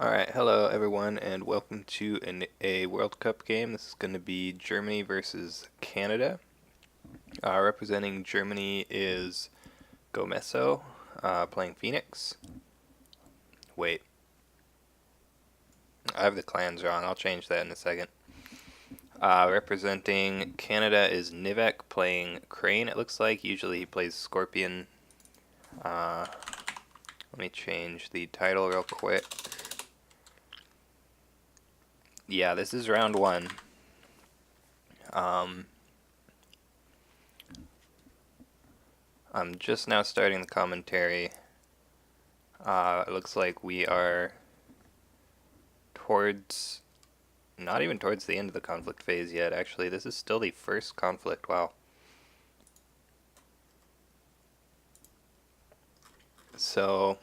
Alright, hello everyone, and welcome to a World Cup game. This is going to be Germany versus Canada. Representing Germany is Gomeso, playing Phoenix. Wait, I have the clans wrong. I'll change that in a second. Representing Canada is Nivek, playing Crane, it looks like. Usually he plays Scorpion. Let me change the title real quick. Yeah, this is round one. I'm just now starting the commentary. It looks like we are towards, not even towards the end of the conflict phase yet, actually. This is still the first conflict, wow. So,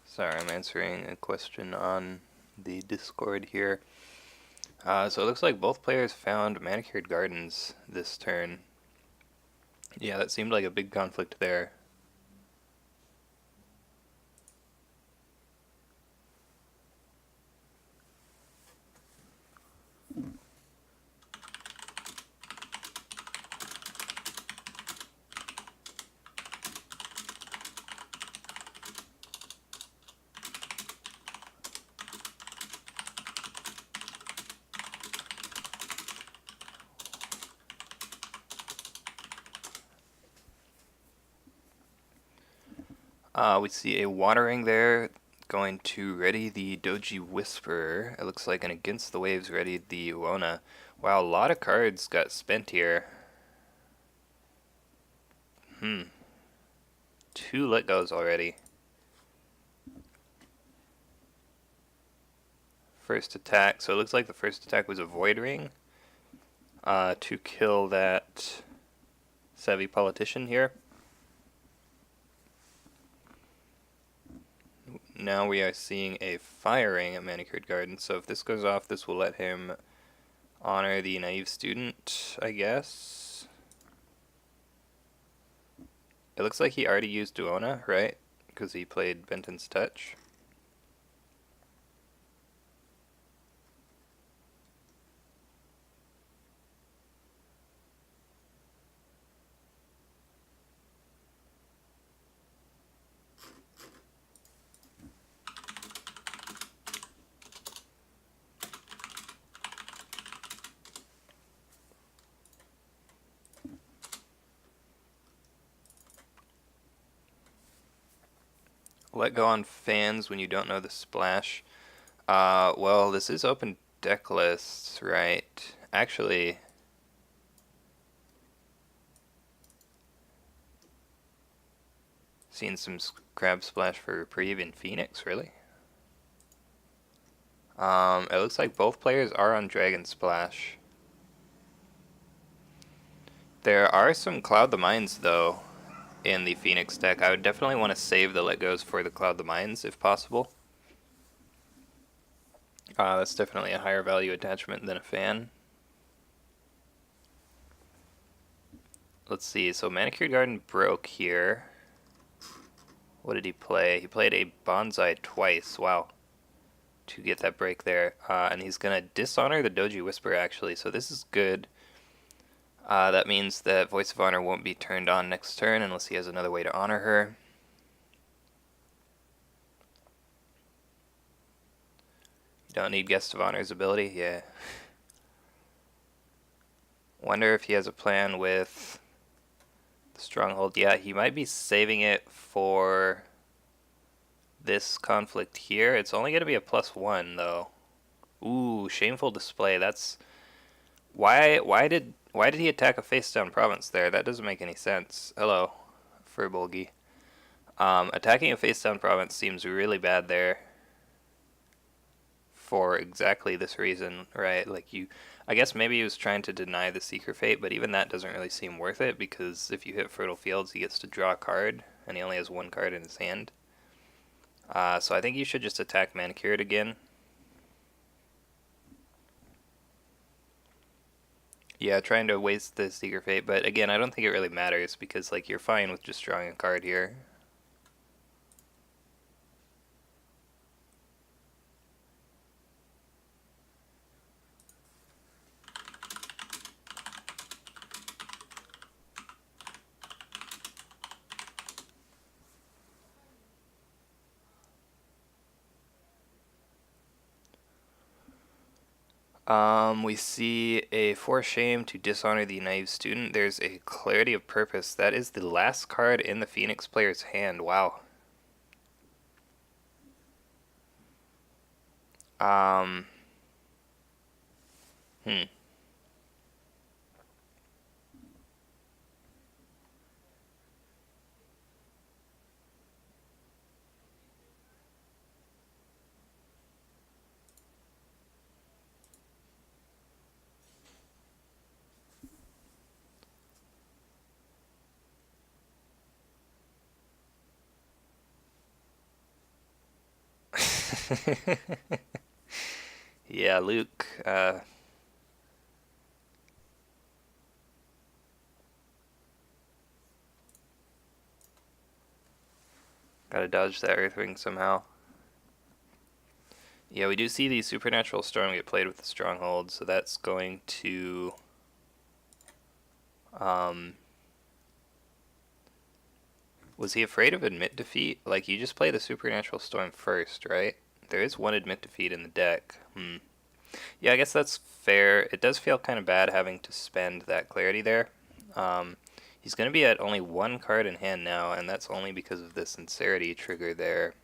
sorry, I'm answering a question on the Discord here. So it looks like both players found manicured gardens this turn. Yeah, that seemed like a big conflict there. We see a watering there, going to ready the Doji Whisperer. It looks like an Against the Waves ready the Uona. Wow, a lot of cards got spent here. Two let goes already. First attack, so it looks like the first attack was a Void Ring to kill that savvy politician here. Now we are seeing a firing at Manicured Garden, so if this goes off, this will let him honor the naive student, I guess. It looks like he already used Duona, right? Because he played Benton's Touch. Let go on fans when you don't know the splash. Well, this is open deck lists, right? Actually, seen some crab splash for reprieve in Phoenix, really? It looks like both players are on Dragon Splash. There are some Cloud the Mines, though, in the Phoenix deck. I would definitely want to save the Let Goes for the Cloud the Mines, if possible. That's definitely a higher value attachment than a fan. let's see. So Manicured Garden broke here. What did he play? He played a Bonsai twice. Wow. To get that break there. And he's going to dishonor the Doji Whisper, actually. So this is good. That means that Voice of Honor won't be turned on next turn unless he has another way to honor her. You don't need Guest of Honor's ability? Yeah. Wonder if he has a plan with the Stronghold. Yeah, he might be saving it for this conflict here. It's only going to be a +1, though. Ooh, Shameful Display. That's... Why did he attack a face-down province there? That doesn't make any sense. Hello, Furbolgi. Attacking a face-down province seems really bad there. For exactly this reason, right? Like I guess maybe he was trying to deny the Seeker Fate, but even that doesn't really seem worth it, because if you hit Fertile Fields, he gets to draw a card, and he only has one card in his hand. So I think you should just attack Manicured again. Yeah, trying to waste the Seeker Fate, but again, I don't think it really matters, because like you're fine with just drawing a card here. We see a For Shame to dishonor the naive student. There's a Clarity of Purpose. That is the last card in the Phoenix player's hand. Wow. Hmm. Yeah, Luke. Gotta dodge that Earthring somehow. Yeah, we do see the Supernatural Storm get played with the Stronghold, so that's going to... was he afraid of admit defeat? Like, you just play the Supernatural Storm first, right? There is one admit defeat in the deck. Yeah, I guess that's fair. It does feel kind of bad having to spend that Clarity there. He's going to be at only one card in hand now, and that's only because of the Sincerity trigger there.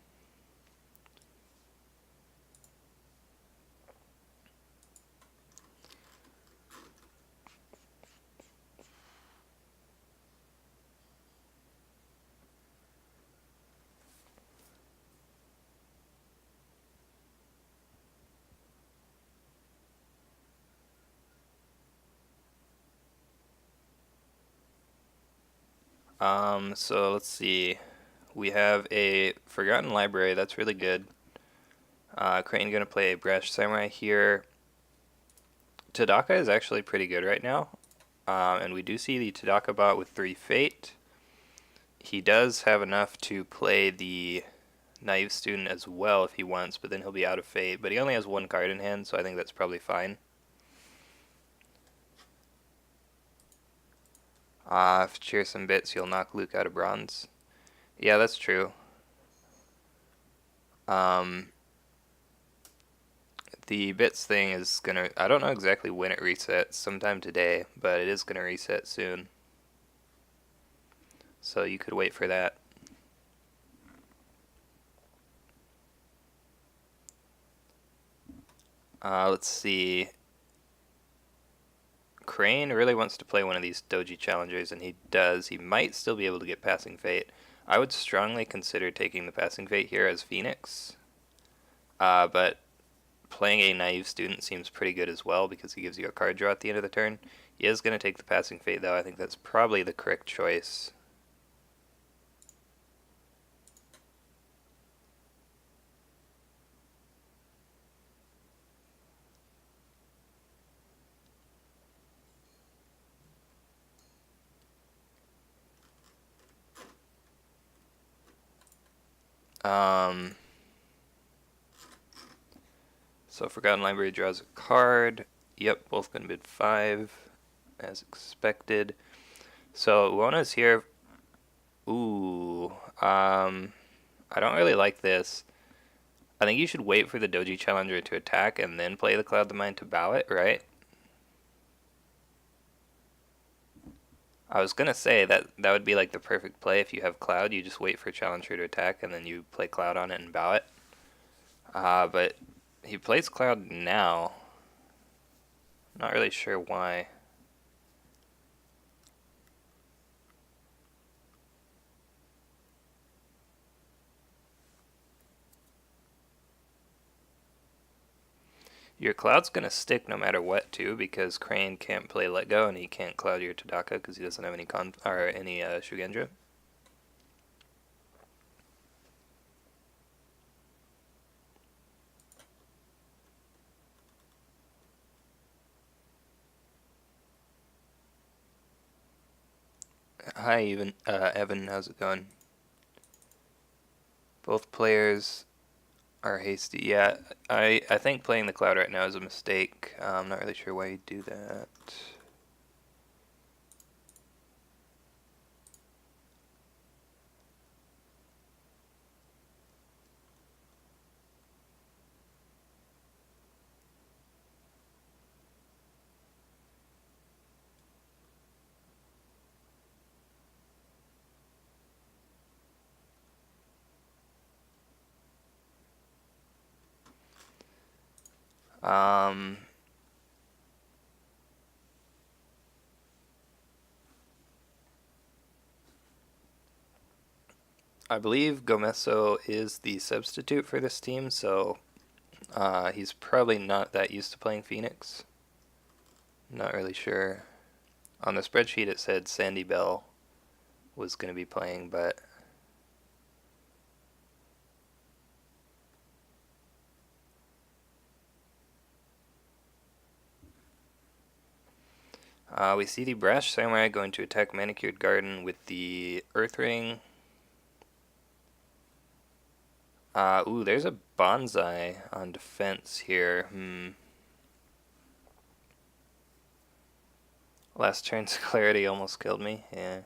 So let's see. We have a Forgotten Library. That's really good. Crane going to play a Brash Samurai here. Tadaka is actually pretty good right now. And we do see the Tadaka bot with 3 Fate. He does have enough to play the Naive Student as well if he wants, but then he'll be out of Fate. But he only has one card in hand, so I think that's probably fine. If cheer some bits, you'll knock Luke out of Bronze. Yeah, that's true. The bits thing is gonna... I don't know exactly when it resets, sometime today, but it is gonna reset soon. So you could wait for that. Let's see. Crane really wants to play one of these Doji challengers, and he does. He might still be able to get Passing Fate. I would strongly consider taking the Passing Fate here as Phoenix. But playing a Naive Student seems pretty good as well, because he gives you a card draw at the end of the turn. He is going to take the Passing Fate, though. I think that's probably the correct choice. Um, so Forgotten Library draws a card. Yep, both gonna bid 5, as expected. So Uona's here. Ooh, I don't really like this. I think you should wait for the Doji Challenger to attack and then play the Cloud the Mind to bow it, right? I was gonna say that would be like the perfect play if you have Cloud. You just wait for Challenger to attack and then you play Cloud on it and bow it. But he plays Cloud now. Not really sure why. Your Cloud's gonna stick no matter what too, because Crane can't play Let Go and he can't Cloud your Tadaka because he doesn't have any Shugenja. Hi, Evan. How's it going? Both players are hasty. Yeah, I think playing the Cloud right now is a mistake. I'm not really sure why you do that. Um, I believe Gomeso is the substitute for this team, so he's probably not that used to playing Phoenix. Not really sure. On the spreadsheet it said Sandy Bell was going to be playing, but we see the Brash Samurai going to attack Manicured Garden with the Earth Ring. Ooh, there's a Bonsai on defense here. Last turn's clarity almost killed me. Yeah.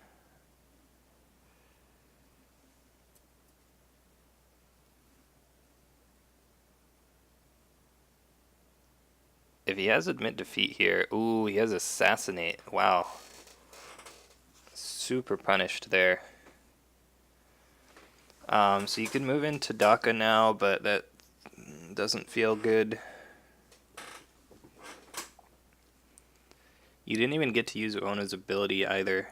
If he has admit defeat here, ooh, he has assassinate. Wow. Super punished there. So you can move into Daka now, but that doesn't feel good. You didn't even get to use Ona's ability either.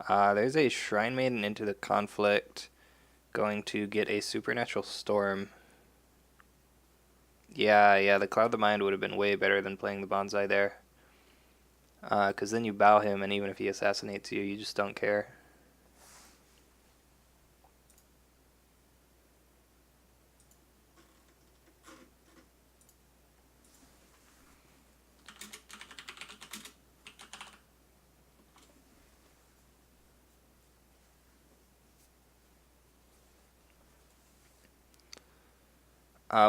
There's a Shrine Maiden into the conflict, going to get a Supernatural Storm. Yeah, the Cloud the Mind would have been way better than playing the Bonsai there. Because then you bow him, and even if he assassinates you, you just don't care.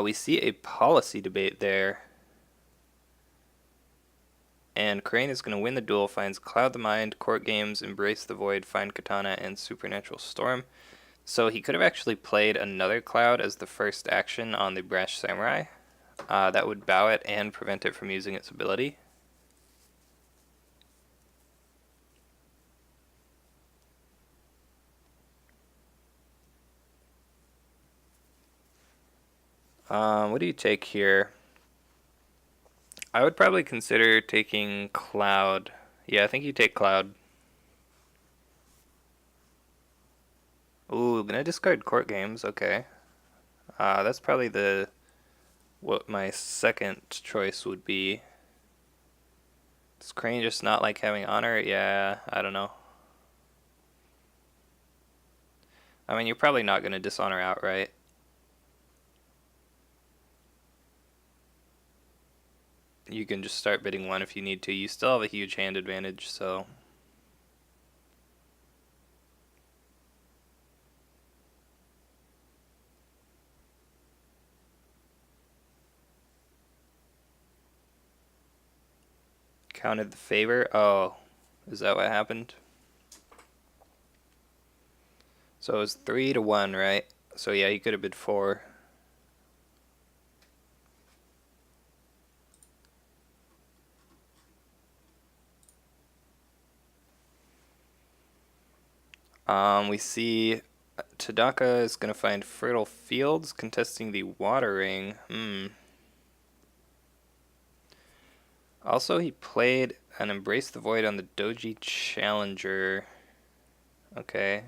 We see a policy debate there. And Crane is going to win the duel, finds Cloud the Mind, Court Games, Embrace the Void, Find Katana, and Supernatural Storm. So he could have actually played another Cloud as the first action on the Brash Samurai. That would bow it and prevent it from using its ability. What do you take here? I would probably consider taking Cloud. Yeah, I think you take Cloud. Ooh, gonna discard Court Games. Okay. That's probably what my second choice would be. Does Crane just not like having honor? Yeah, I don't know. I mean, you're probably not gonna dishonor outright. You can just start bidding 1 if you need to. You still have a huge hand advantage, so Counted the favor. Oh, is that what happened? So it was 3-1, right? So yeah, he could have bid 4. We see Tadaka is going to find fertile fields contesting the watering. Also, he played an Embrace the Void on the Doji Challenger. Okay.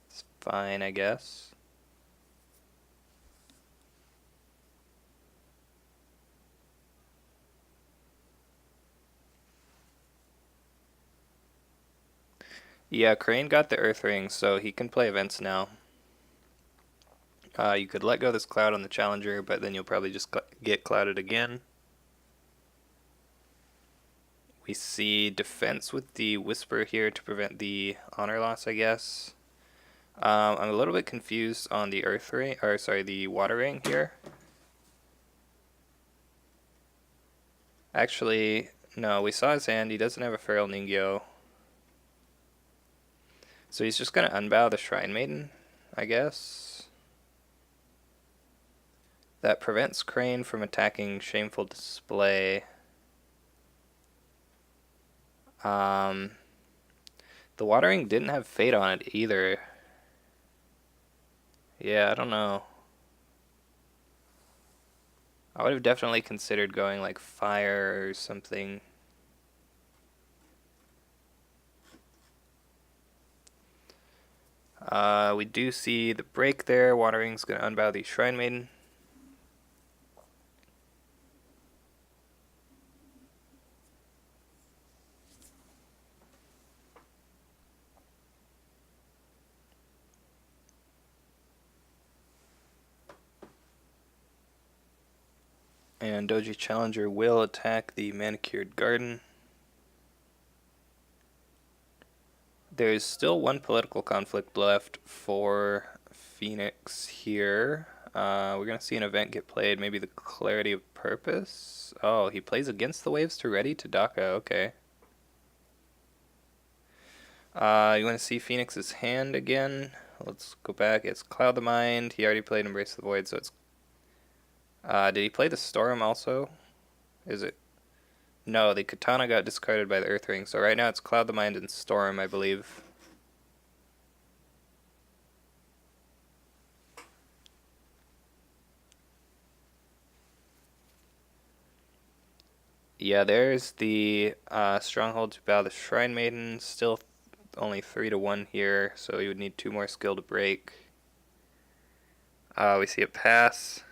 It's fine, I guess. Yeah, Crane got the Earth Ring, so he can play events now. You could let go of this cloud on the Challenger, but then you'll probably just get clouded again. We see defense with the Whisper here to prevent the honor loss, I guess. I'm a little bit confused on the Earth Ring, or sorry, the Water Ring here. Actually, no, we saw his hand. He doesn't have a Feral Ningyo. So he's just going to unbow the Shrine Maiden, I guess. That prevents Crane from attacking Shameful Display. The Watering didn't have Fate on it either. Yeah, I don't know. I would have definitely considered going like Fire or something. We do see the break there. Watering's going to unbow the Shrine Maiden. And Doji Challenger will attack the Manicured Garden. There's still one political conflict left for Phoenix here. We're going to see an event get played, maybe the Clarity of Purpose. Oh, he plays against the waves to ready to Daka, okay. You want to see Phoenix's hand again? Let's go back. It's Cloud the Mind. He already played Embrace the Void, so it's... did he play the Storm also? Is it... No, the Katana got discarded by the Earth Ring, so right now it's Cloud the Mind and Storm, I believe. Yeah, there's the Stronghold to bow the Shrine Maiden. Still only 3-1 here, so you would need 2 more skill to break. We see it pass.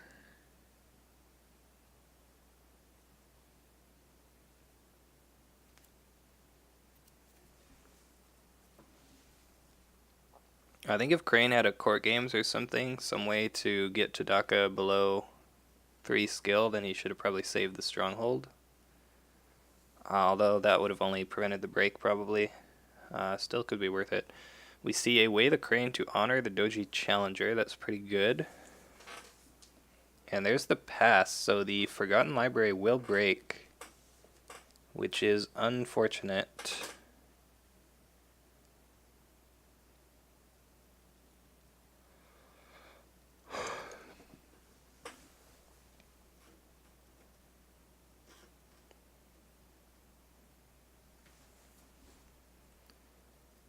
I think if Crane had a court games or something, some way to get Tadaka below 3 skill, then he should have probably saved the Stronghold. Although that would have only prevented the break probably. Still could be worth it. We see a way the Crane to honor the Doji Challenger. That's pretty good. And there's the pass, so the Forgotten Library will break, which is unfortunate.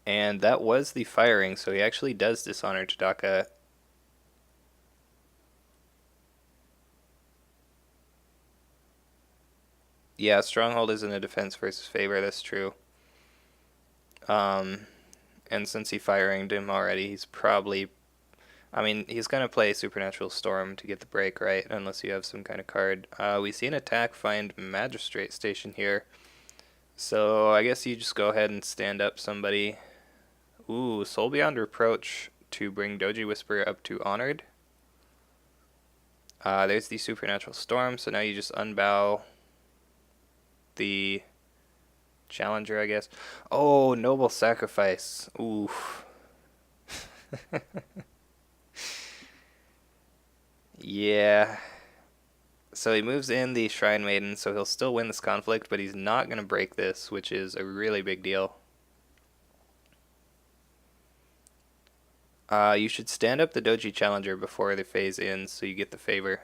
And that was the firing, so he actually does dishonor Tadaka. Yeah, Stronghold isn't a defense versus favor, that's true. And since he firinged him already, he's probably... I mean, he's going to play Supernatural Storm to get the break, right? Unless you have some kind of card. We see an attack find Magistrate Station here. So I guess you just go ahead and stand up somebody. Ooh, Soul Beyond Reproach to bring Doji Whisperer up to Honored. There's the Supernatural Storm, so now you just unbow the Challenger, I guess. Oh, Noble Sacrifice. Oof. Yeah. So he moves in the Shrine Maiden, so he'll still win this conflict, but he's not going to break this, which is a really big deal. You should stand up the Doji Challenger before the phase ends, so you get the favor.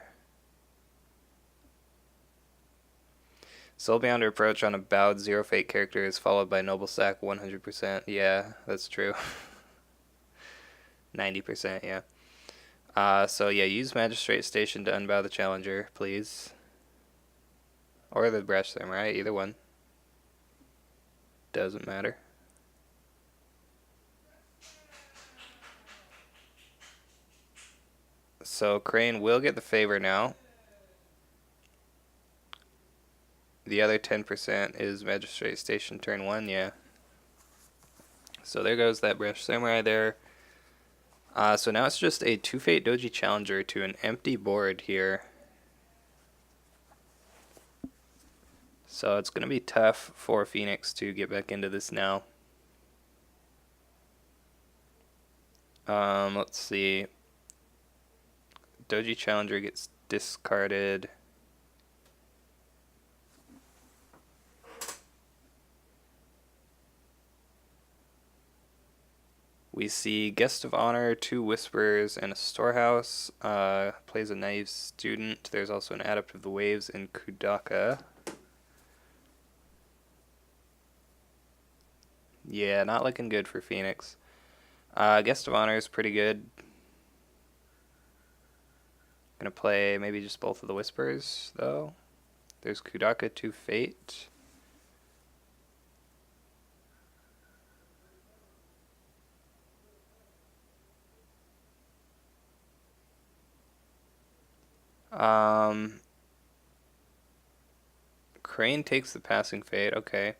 Soulbound approach on a bowed Zero Fate character is followed by Noble Sack 100%. Yeah, that's true. 90%, yeah. So yeah, use Magistrate Station to unbow the Challenger, please. Or the Breath Samurai, either one. Doesn't matter. So Crane will get the favor now. The other 10% is Magistrate Station turn 1, yeah. So there goes that Breath Samurai there. So now it's just a 2-Fate Doji Challenger to an empty board here. So it's going to be tough for Phoenix to get back into this now. Let's see. Doji Challenger gets discarded. We see Guest of Honor, 2 Whispers, and a Storehouse. Plays a naive student. There's also an Adept of the Waves in Kudaka. Yeah, not looking good for Phoenix. Guest of Honor is pretty good. Gonna play maybe just both of the Whispers, though. There's Kudaka, 2 Fate. Crane takes the Passing Fate, okay.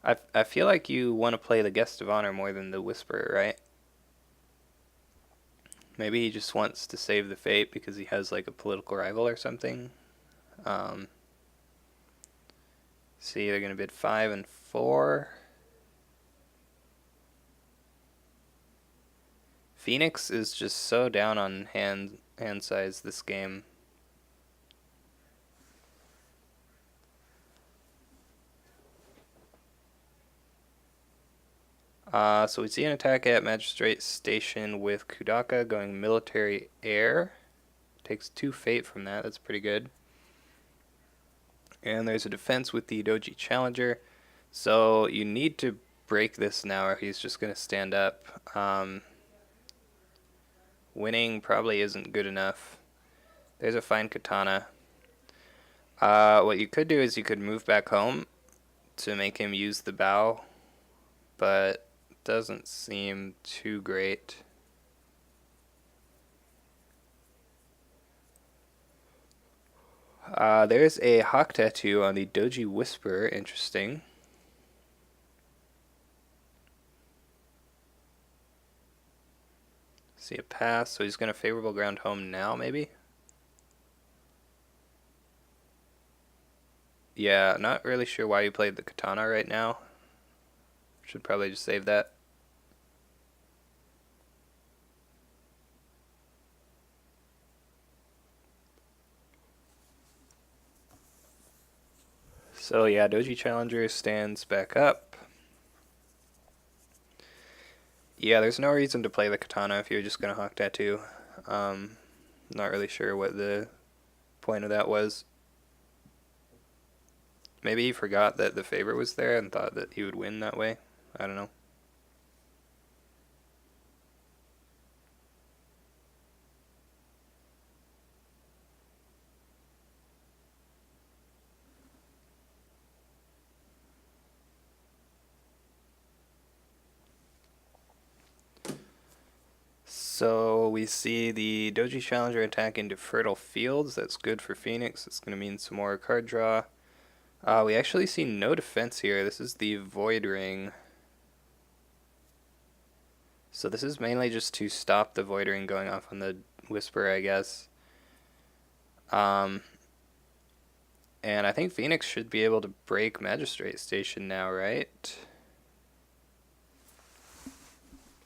I feel like you want to play the Guest of Honor more than the Whisperer, right? Maybe he just wants to save the Fate because he has like a political rival or something. See, they're going to bid 5 and 4. Phoenix is just so down on hand size this game. So we see an attack at Magistrate Station with Kudaka going military air. Takes 2 Fate from that. That's pretty good. And there's a defense with the Doji Challenger. So you need to break this now or he's just going to stand up. Winning probably isn't good enough. There's a fine Katana. What you could do is you could move back home to make him use the bow, but doesn't seem too great. There's a hawk tattoo on the Doji Whisperer. Interesting. See a pass, so he's going to favorable ground home now, maybe? Yeah, not really sure why you played the Katana right now. Should probably just save that. So yeah, Doji Challenger stands back up. Yeah, there's no reason to play the Katana if you're just going to hawk tattoo. Not really sure what the point of that was. Maybe he forgot that the favorite was there and thought that he would win that way. I don't know. So we see the Doji Challenger attack into Fertile Fields. That's good for Phoenix. It's going to mean some more card draw. We actually see no defense here. This is the Void Ring. So this is mainly just to stop the Void Ring going off on the Whisper, I guess. And I think Phoenix should be able to break Magistrate Station now, right?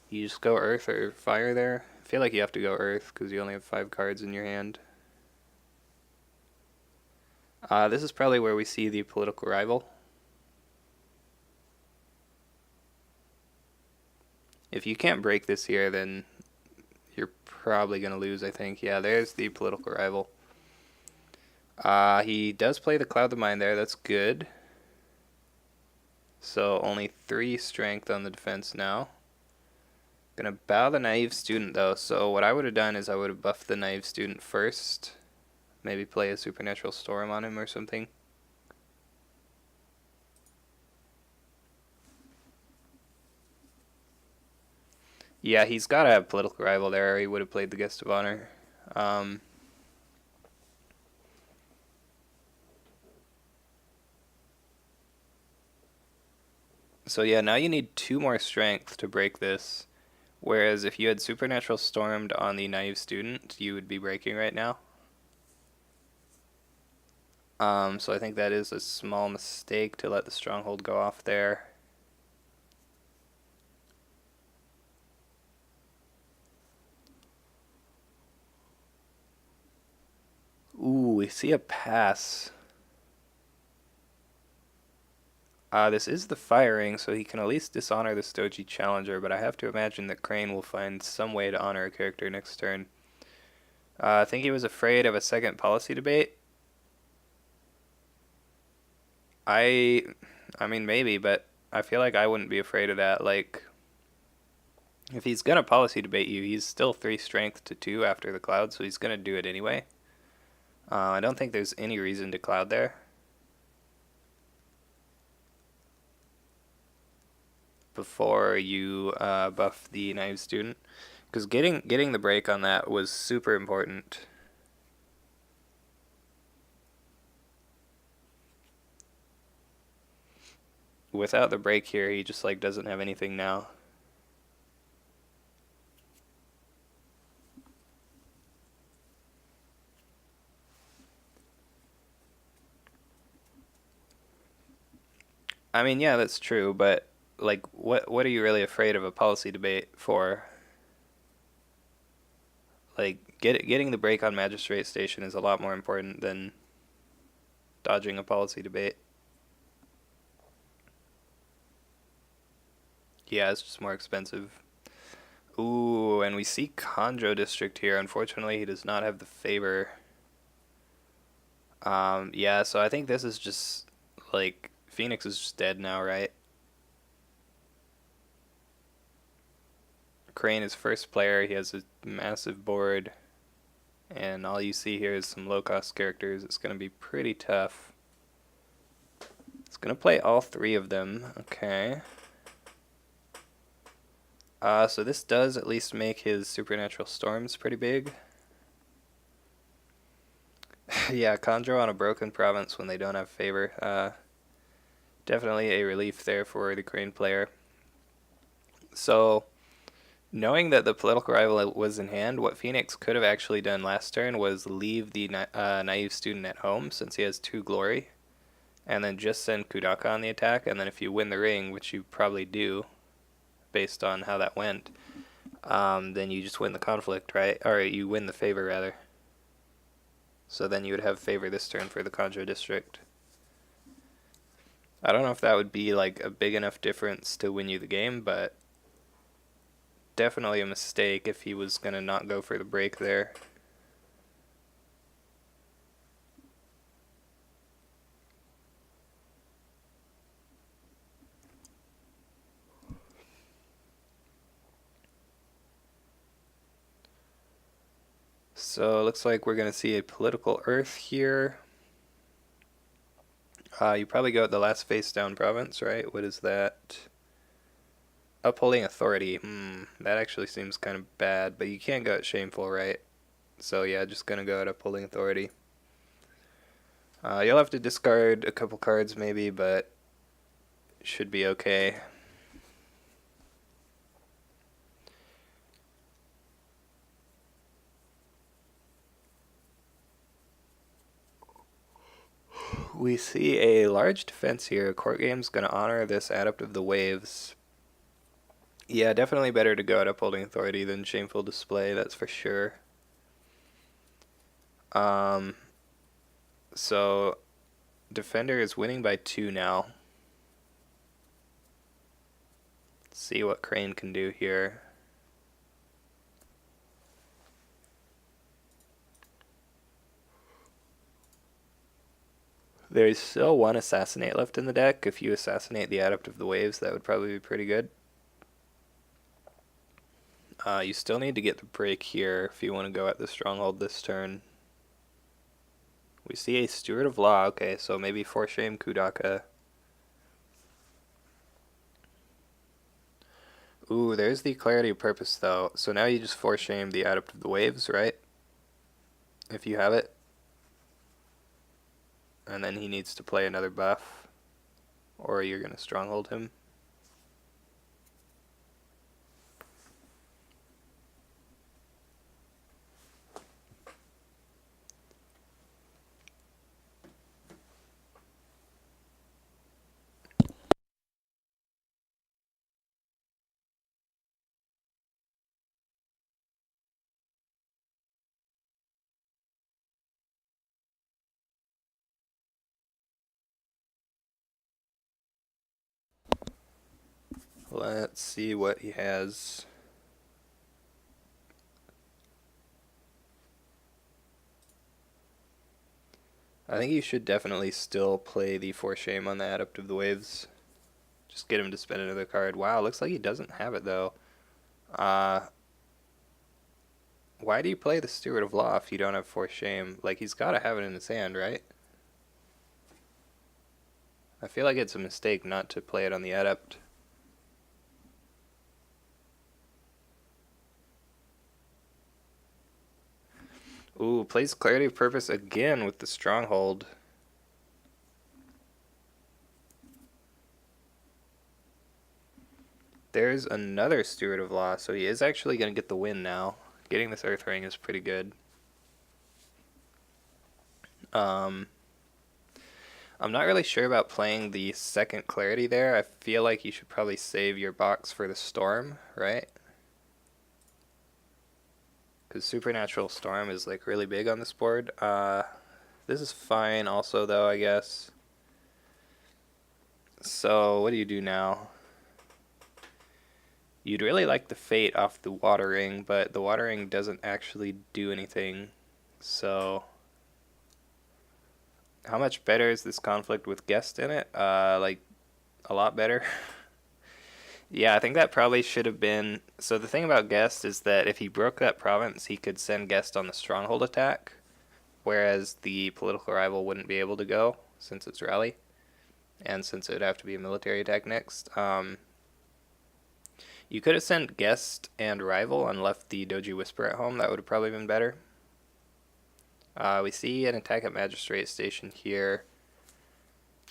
You just go Earth or Fire there? I feel like you have to go Earth because you only have 5 cards in your hand. This is probably where we see the political rival. If you can't break this here, then you're probably going to lose, I think. Yeah, there's the political rival. He does play the Cloud the Mind there. That's good. So only 3 strength on the defense now. Gonna bow the naive student though. So what I would have done is I would have buffed the naive student first. Maybe play a supernatural storm on him or something. Yeah, he's got to have political rival there, or he would have played the guest of honor. Um, so yeah, now you need 2 more strength to break this. Whereas if you had supernatural stormed on the naive student, you would be breaking right now. So I think that is a small mistake to let the stronghold go off there. Ooh, we see a pass. This is the firing, so he can at least dishonor the Stoji Challenger, but I have to imagine that Crane will find some way to honor a character next turn. I think he was afraid of a second policy debate. I mean, maybe, but I feel like I wouldn't be afraid of that. Like, if he's gonna policy debate you, he's still 3 strength to 2 after the cloud, so he's gonna do it anyway. I don't think there's any reason to cloud there. Before you buff the naive student, because getting the break on that was super important. Without the break here, he just like doesn't have anything now. I mean, yeah, that's true, but like, what are you really afraid of a policy debate for? Like, getting the break on Magistrate Station is a lot more important than dodging a policy debate. Yeah, it's just more expensive. Ooh, and we see Conjo District here. Unfortunately, he does not have the favor. Yeah, so I think this is just, like, Phoenix is just dead now, right? Crane is first player. He has a massive board. And all you see here is some low-cost characters. It's going to be pretty tough. It's going to play all 3 of them. Okay. So this does at least make his supernatural storms pretty big. Yeah, Conjure on a broken province when they don't have favor. Definitely a relief there for the Crane player. So, knowing that the political rival was in hand, what Phoenix could have actually done last turn was leave the naive student at home since he has 2 glory, and then just send Kudaka on the attack, and then if you win the ring, which you probably do, based on how that went, then you just win the conflict, right? Or you win the favor, rather. So then you would have favor this turn for the Conjo District. I don't know if that would be like a big enough difference to win you the game, but definitely a mistake if he was going to not go for the break there. So it looks like we're going to see a political earth here. You probably go at the last face down province, right? What is that? Upholding authority. That actually seems kind of bad, but you can't go at shameful, right? So yeah, just gonna go at upholding authority. You'll have to discard a couple cards maybe, but should be okay. We see a large defense here. Court Game's gonna honor this Adept of the Waves. Yeah, definitely better to go at upholding authority than shameful display, that's for sure. So Defender is winning by 2 now. Let's see what Crane can do here. There's still 1 Assassinate left in the deck. If you assassinate the Adept of the Waves, that would probably be pretty good. You still need to get the break here if you want to go at the Stronghold this turn. We see a Steward of Law. Okay, so maybe For Shame Kudaka. Ooh, there's the Clarity of Purpose, though. So now you just For Shame the Adept of the Waves, right? If you have it. And then he needs to play another buff. Or you're going to Stronghold him. Let's see what he has. I think you should definitely still play the For Shame on the Adept of the Waves. Just get him to spend another card. Wow, looks like he doesn't have it, though. Why do you play the Steward of Law if you don't have For Shame? Like, he's got to have it in his hand, right? I feel like it's a mistake not to play it on the Adept. Ooh, plays Clarity of Purpose again with the Stronghold. There's another Steward of Law, so he is actually going to get the win now. Getting this Earth Ring is pretty good. I'm not really sure about playing the second Clarity there. I feel like you should probably save your box for the Storm, right? Because Supernatural Storm is like really big on this board. This is fine also though, I guess. So what do you do now? You'd really like the Fate off the Water Ring, but the Water Ring doesn't actually do anything. So how much better is this conflict with Guest in it? Like a lot better. Yeah, I think that probably should have been... So the thing about Guest is that if he broke that province, he could send Guest on the Stronghold attack, whereas the political rival wouldn't be able to go, since it's Rally, and since it would have to be a military attack next. You could have sent Guest and Rival and left the Doji Whisper at home. That would have probably been better. We see an attack at Magistrate Station here.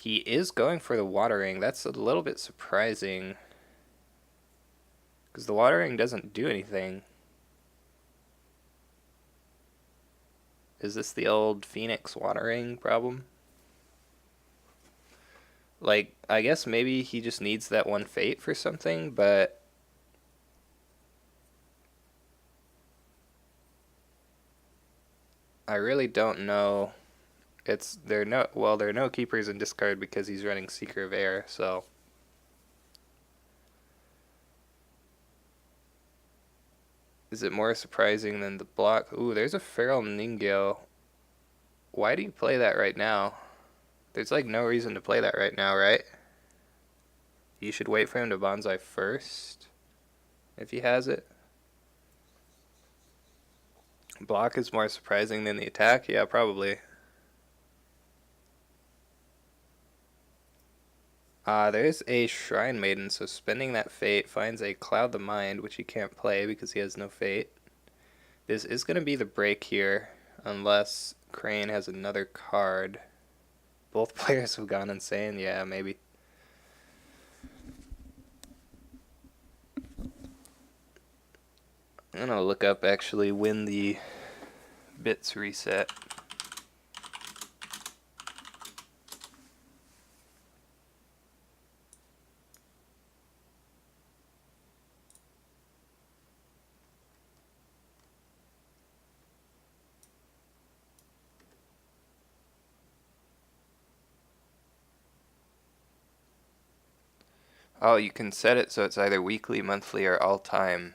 He is going for the Water Ring. That's a little bit surprising, because the Water Ring doesn't do anything. Is this the old Phoenix Water Ring problem? Like, I guess maybe he just needs that one Fate for something, but... I really don't know. There are no keepers in discard because he's running Seeker of Air, so... Is it more surprising than the block? Ooh, there's a Feral Ningyo. Why do you play that right now? There's like no reason to play that right now, right? You should wait for him to bonsai first, if he has it. Block is more surprising than the attack? Yeah, probably. There's a Shrine Maiden, so spending that Fate finds a Cloud the Mind, which he can't play because he has no Fate. This is going to be the break here, unless Crane has another card. Both players have gone insane. Yeah, maybe. I'm going to look up actually when the bits reset. Oh, you can set it so it's either weekly, monthly, or all time.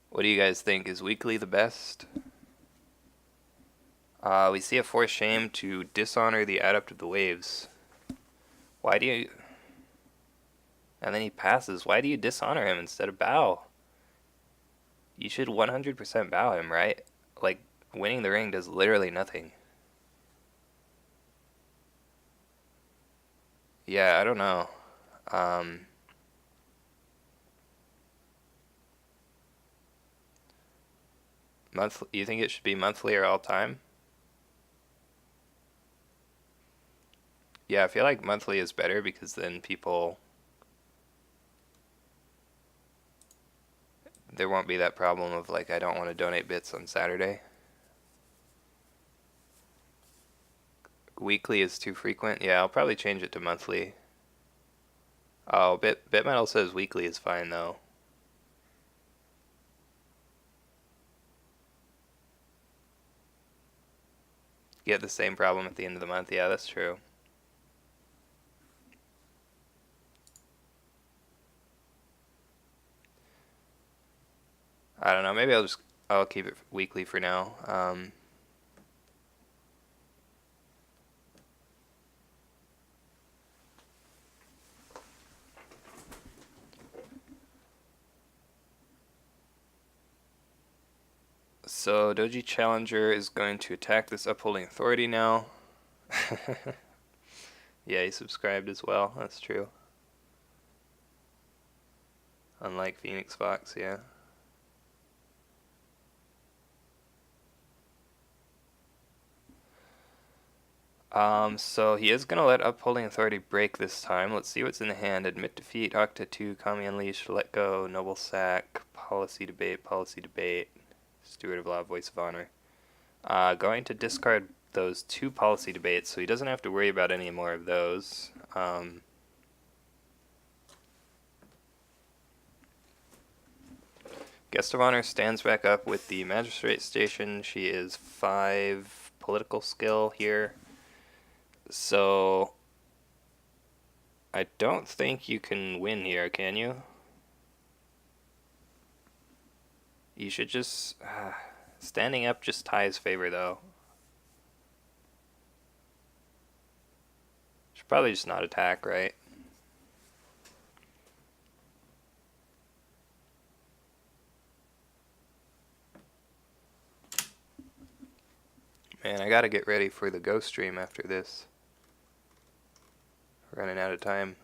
What do you guys think? Is weekly the best? We see a forced shame to dishonor the adept of the waves. Why do you... And then he passes. Why do you dishonor him instead of bow? You should 100% bow him, right? Like, winning the ring does literally nothing. Yeah, I don't know. Um, you think it should be monthly or all time? Yeah, I feel like monthly is better because then people... There won't be that problem of, like, I don't want to donate bits on Saturday. Weekly is too frequent. Yeah, I'll probably change it to monthly. Oh, BitMetal says weekly is fine, though. You get the same problem at the end of the month. Yeah, that's true. I don't know. Maybe I'll keep it weekly for now. So Doji Challenger is going to attack this upholding authority now. Yeah, he subscribed as well. That's true. Unlike Phoenix Fox, yeah. So he is going to let Upholding Authority break this time. Let's see what's in the hand. Admit defeat, Octa 2, Kami Unleashed, Let Go, Noble Sack, Policy Debate, Steward of Law, Voice of Honor. Going to discard those 2 policy debates, so he doesn't have to worry about any more of those. Guest of Honor stands back up with the Magistrate Station. She is 5 political skill here. So I don't think you can win here, can you? You should just... standing up just ties favor, though. Should probably just not attack, right? Man, I gotta get ready for the ghost stream after this. Running out of time.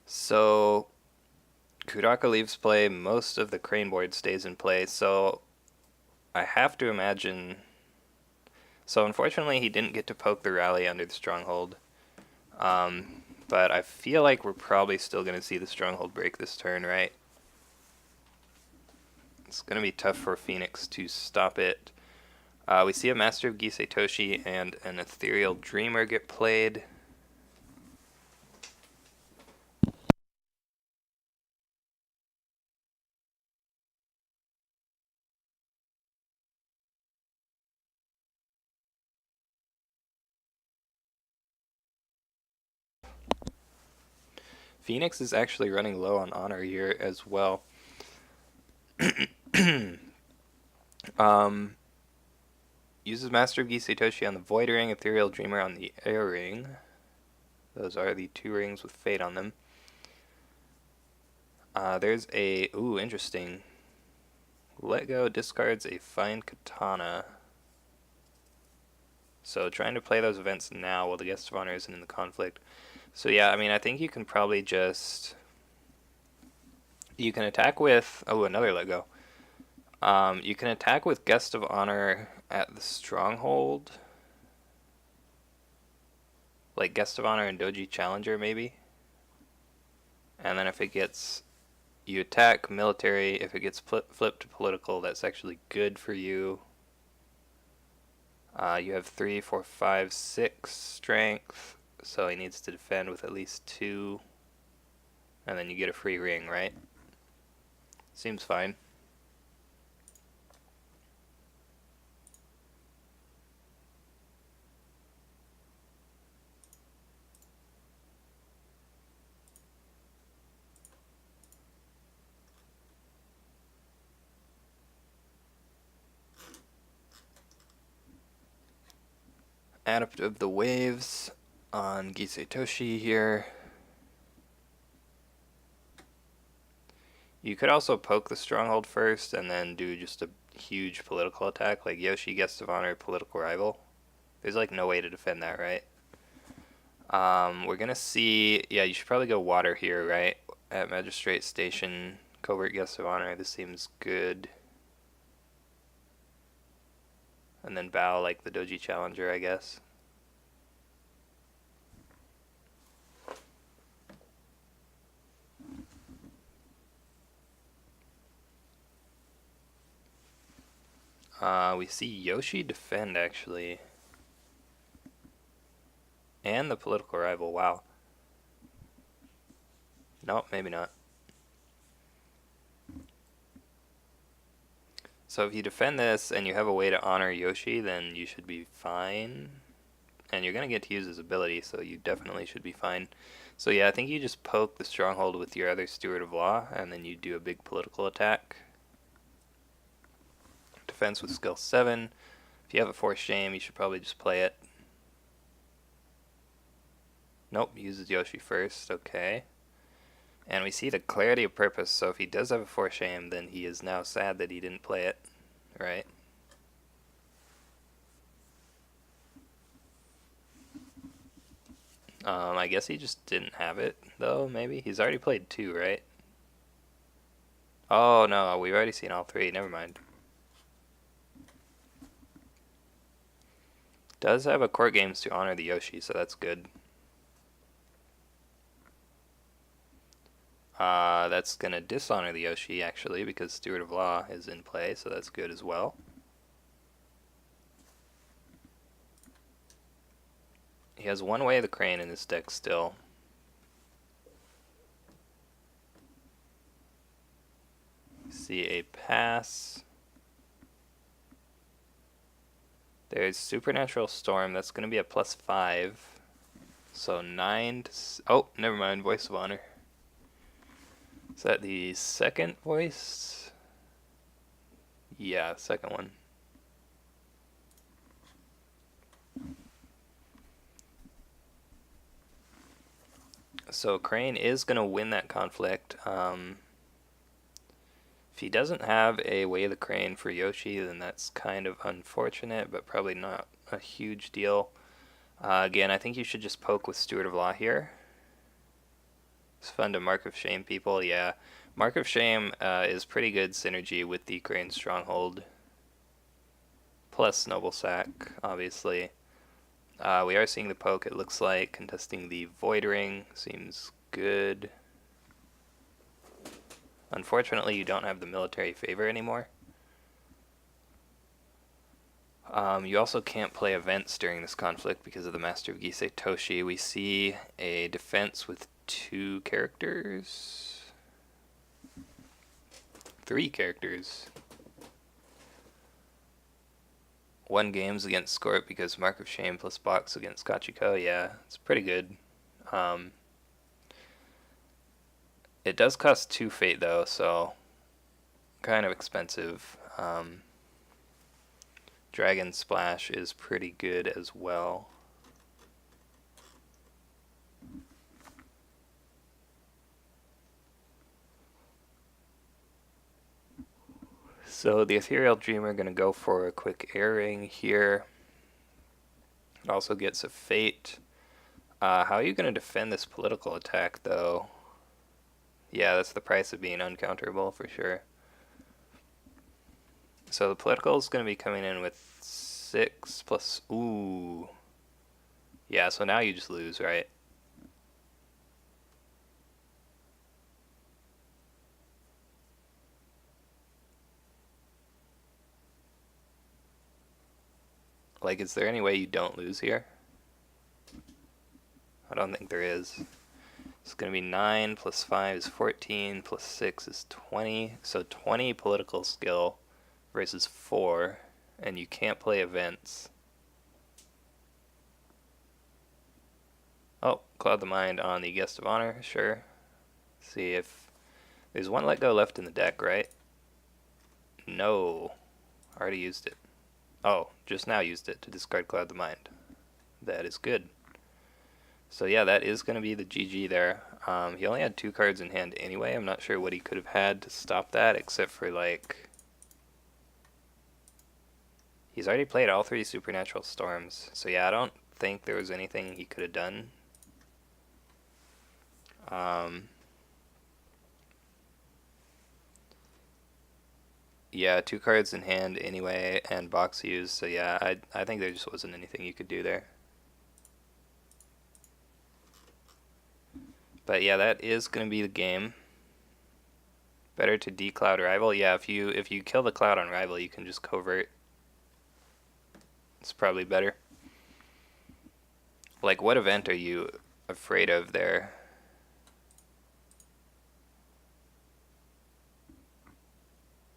So, Kuraka leaves play, most of the crane board stays in play, so I have to imagine... So unfortunately he didn't get to poke the rally under the stronghold, but I feel like we're probably still going to see the stronghold break this turn, right? It's going to be tough for Phoenix to stop it. We see a Master of Gisei Toshi and an Ethereal Dreamer get played. Phoenix is actually running low on honor here as well. Uses Master of Gisei Toshi on the Void Ring, Ethereal Dreamer on the Air Ring. Those are the 2 rings with Fate on them. There's a... Ooh, interesting. Let Go discards a Fine Katana. So trying to play those events now while the guest of honor isn't in the conflict. So yeah, I mean, I think you can probably just... You can attack with... Oh, another Lego. You can attack with guest of honor at the stronghold. Like guest of honor and Doji Challenger, maybe. And then if it gets... You attack military. If it gets flipped to political, that's actually good for you. You have 3, 4, 5, 6 strength. So he needs to defend with at least 2. And then you get a free ring, right? Seems fine. Adept of the Waves on Gisei Toshi here. You could also poke the stronghold first and then do just a huge political attack, like Yoshi Guest of Honor, political rival. There's like no way to defend that, right? We're gonna see, yeah, you should probably go water here, right? At Magistrate Station, Covert Guest of Honor, this seems good. And then bow like the Doji Challenger, I guess. We see Yoshi defend, actually. And the political rival, wow. Nope, maybe not. So if you defend this and you have a way to honor Yoshi, then you should be fine. And you're going to get to use his ability, so you definitely should be fine. So yeah, I think you just poke the stronghold with your other Steward of Law, and then you do a big political attack. Defense with skill 7. If you have a Force Shame, you should probably just play it. Nope, uses Yoshi first, okay. And we see the clarity of purpose, so if he does have a Force Shame, then he is now sad that he didn't play it, right? I guess he just didn't have it, though, maybe? He's already played 2, right? Oh, no, we've already seen all 3, never mind. Does have a court games to honor the Yoshi, so that's good. That's going to dishonor the Yoshi, actually, because Steward of Law is in play, so that's good as well. He has one Way of the Crane in his deck still. See a pass. There's Supernatural Storm. That's going to be a +5. So 9 to... Oh, never mind. Voice of Honor. Is that the second voice? Yeah, second one. So Crane is going to win that conflict. If he doesn't have a Way of the Crane for Yoshi, then that's kind of unfortunate, but probably not a huge deal. Again, I think you should just poke with Steward of Law here. It's fun to Mark of Shame people, yeah. Mark of Shame is pretty good synergy with the Crane Stronghold. Plus Noble Sack, obviously. We are seeing the poke, it looks like. Contesting the Void Ring seems good. Unfortunately, you don't have the military favor anymore. You also can't play events during this conflict because of the Master of Gisei Toshi. We see a defense with 2 characters. 3 characters. 1 games against Scorp because Mark of Shame plus box against Kachiko. Yeah, it's pretty good. It does cost 2 fate though, so kind of expensive. Dragon Splash is pretty good as well. So the Ethereal Dreamer going to go for a quick airing here. It also gets a fate. How are you going to defend this political attack, though? Yeah, that's the price of being uncounterable, for sure. So the political is going to be coming in with 6 plus... Ooh. Yeah, so now you just lose, right? Like, is there any way you don't lose here? I don't think there is. It's going to be 9 plus 5 is 14 plus 6 is 20. So 20 political skill versus 4, and you can't play events. Oh, Cloud the Mind on the Guest of Honor, sure. See if there's one let go left in the deck, right? No, already used it. Oh, just now used it to discard Cloud the Mind. That is good. So yeah, that is going to be the GG there. He only had 2 cards in hand anyway. I'm not sure what he could have had to stop that, except for like... He's already played all 3 Supernatural Storms. So yeah, I don't think there was anything he could have done. Yeah, 2 cards in hand anyway, and box used. So yeah, I think there just wasn't anything you could do there. But yeah, that is going to be the game. Better to decloud rival. Yeah, if you kill the cloud on rival, you can just covert. It's probably better. Like, what event are you afraid of there?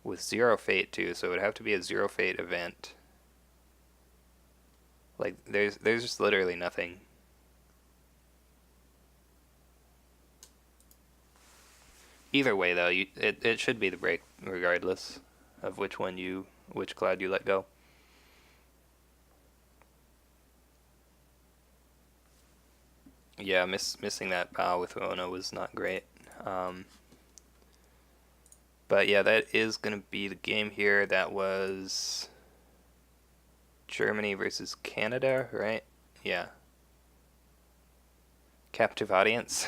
With 0 fate too, so it would have to be a 0 fate event. Like, there's just literally nothing. Either way, though, it should be the break regardless of which cloud you let go. Yeah, missing that bow with Ona was not great. But yeah, that is going to be the game here. That was Germany versus Canada, right? Yeah. Captive audience.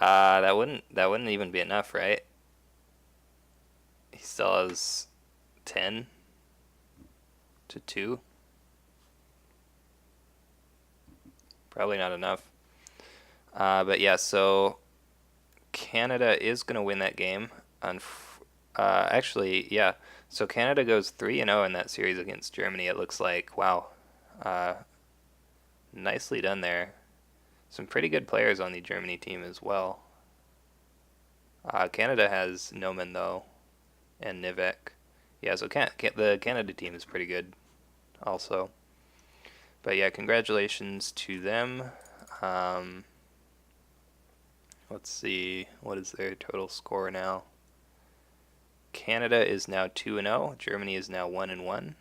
That wouldn't even be enough, right? He still has 10 to 2. Probably not enough. But yeah, so Canada is going to win that game. Actually, yeah. So Canada goes 3-0 in that series against Germany, it looks like. Wow. Nicely done there. Some pretty good players on the Germany team as well. Canada has Noman, though, and Nivek. Yeah, so the Canada team is pretty good also. But yeah, congratulations to them. Let's see, what is their total score now? Canada is now 2-0. Germany is now 1-1.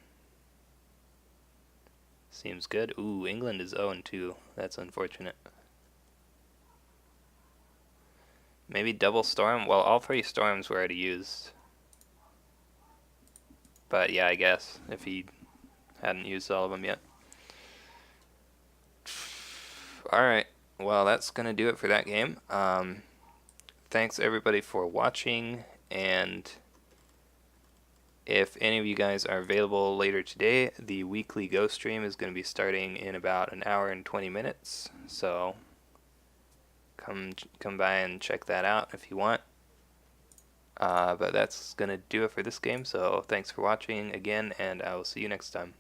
Seems good. Ooh, England is 0-2. That's unfortunate. Maybe double storm? Well, all 3 storms were already used. But yeah, I guess, if he hadn't used all of them yet. Alright, well, that's going to do it for that game. Thanks, everybody, for watching, and if any of you guys are available later today, the weekly Go stream is going to be starting in about an hour and 20 minutes, so come by and check that out if you want. But that's going to do it for this game, so thanks for watching again, and I will see you next time.